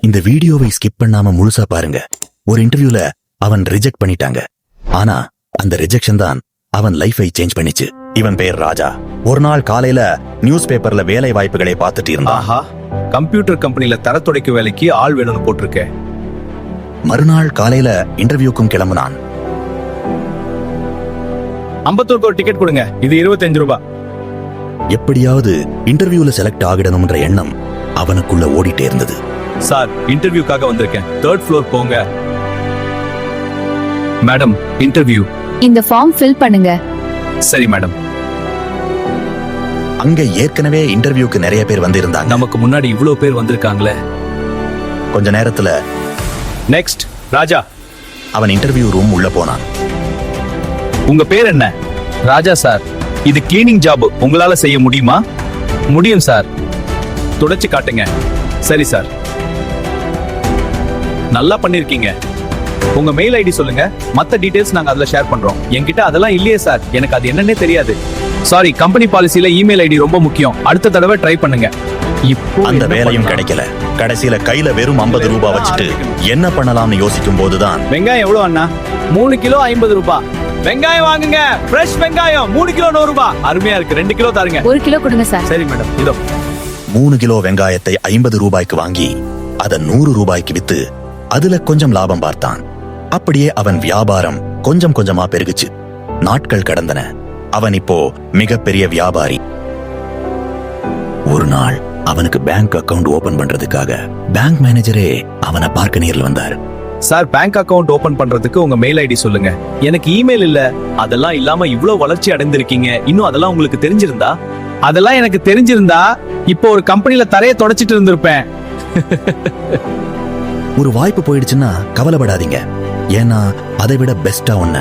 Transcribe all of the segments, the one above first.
இந்த வீடியோவை ஸ்கிப் பண்ணாம முழுசா பாருங்க. ஒரு இன்டர்வியூல அவன் ரிஜெக்ட் பண்ணிட்டாங்க. ஆனா அந்த ரிஜெக்ஷன் தான் அவன் லைஃபை சேஞ்ச் பண்ணிச்சு. இவன் பேர் ராஜா. ஒரு நாள் காலையில நியூஸ் பேப்பர்ல வேலை வாய்ப்புகளை பார்த்துட்டு இருந்தான். ஆஹா, கம்ப்யூட்டர் கம்பெனில தரத்துடைக்கு வேலைக்கு ஆள் வேணும்னு போட்டிருக்கேன். மறுநாள் காலையில இன்டர்வியூக்கும் கிளம்புனான். அம்பத்தூருக்கு ஒரு டிக்கெட் கொடுங்க, இது 25 ரூபாய். எப்படியாவது இன்டர்வியூல செலக்ட் ஆகிடணும்ன்ற எண்ணம் அவனுக்குள்ள ஓடிட்டே இருந்தது. சார், இன்டர்வியூக்காக வந்திருக்கேன், 3rd floor போங்க. Madam, interview. இந்த ஃபார்ம் ஃபில் பண்ணுங்க. சரி மேடம். அங்க ஏற்கனவே இன்டர்வியூக்கு நிறைய பேர் வந்திருந்தாங்க. நமக்கு முன்னாடி இவ்ளோ பேர் வந்திருக்காங்களே. கொஞ்ச நேரத்துல நெக்ஸ்ட் ராஜா. அவன் இன்டர்வியூ ரூம் உள்ள போனான். உங்க பேர் என்ன? ராஜா சார். இது கிளீனிங் ஜாப், உங்களால செய்ய முடியுமா? முடியும் சார். துடைச்சு காட்டுங்க. சரி சார். நல்லா பண்ணிருக்கீங்க. உங்க மெயில் ஐடி சொல்லுங்க, மத்த டீடைல்ஸ் நாங்க அதுல ஷேர் பண்றோம். என்கிட்ட அதெல்லாம் இல்லையே சார், எனக்கு அது என்னன்னே தெரியாது. சாரி, கம்பெனி பாலிசில இமெயில் ஐடி ரொம்ப முக்கியம். அடுத்த தடவை ட்ரை பண்ணுங்க. இப்போ அந்த வேலையும் கிடைக்கல. கடைசியில கையில வெறும் 50 ரூபாய் வச்சுட்டு என்ன பண்ணலாம்னு யோசிக்கும் போதுதான். வெங்காயம் எவ்வளவு அண்ணா? 3 கிலோ 50 ரூபாய். வெங்காயம் வாங்குங்க, ஃப்ரெஷ் வெங்காயம் 3 கிலோ 100 ரூபாய். அருமையா இருக்கு, 2 கிலோ தாருங்க. 1 கிலோ கொடுங்க சார். சரி மேடம், இதோ. 3 கிலோ வெங்காயத்தை 50 ரூபாய்க்கு வாங்கி அதை 100 ரூபாய்க்கு வித்து அதுல கொஞ்சம் லாபம் பார்த்தான். அப்படியே அவன் வியாபாரம் கொஞ்சம் கொஞ்சமா பெருகுச்சு. நாட்கள் கடந்தன. அவன் இப்போ மிகப்பெரிய வியாபாரி. ஒரு நாள் அவனுக்கு பேங்க் அக்கவுண்ட் ஓபன் பண்றதுக்காக பேங்க் மேனேஜரே அவனை பார்க்க நேர்ல வந்தார். சார், பேங்க் அக்கவுண்ட் ஓபன் பண்றதுக்கு உங்க மெயில் ஐடி சொல்லுங்க. எனக்கு இமெயில் இல்ல. அதெல்லாம் இல்லாம இவ்வளவு வளர்ச்சி அடைந்திருக்கீங்க. இன்னும் அதெல்லாம் உங்களுக்கு தெரிஞ்சிருந்தா? அதெல்லாம் எனக்கு தெரிஞ்சிருந்தா இப்போ ஒரு கம்பெனில தரைய தொடச்சிட்டு இருந்திருப்பேன். ஒரு வாய்ப்பு போயிடுச்சுன்னா கவலைப்படாதீங்க. ஏன்னா அதை விட பெஸ்டா ஒண்ண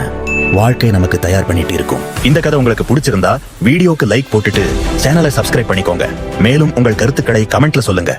வாழ்க்கை நமக்கு தயார் பண்ணிட்டு இருக்கும். இந்த கதை உங்களுக்கு பிடிச்சிருந்தா வீடியோக்கு லைக் போட்டுட்டு சேனலை சப்ஸ்கிரைப் பண்ணிக்கோங்க. மேலும் உங்கள் கருத்துக்களை கமெண்ட்ல சொல்லுங்க.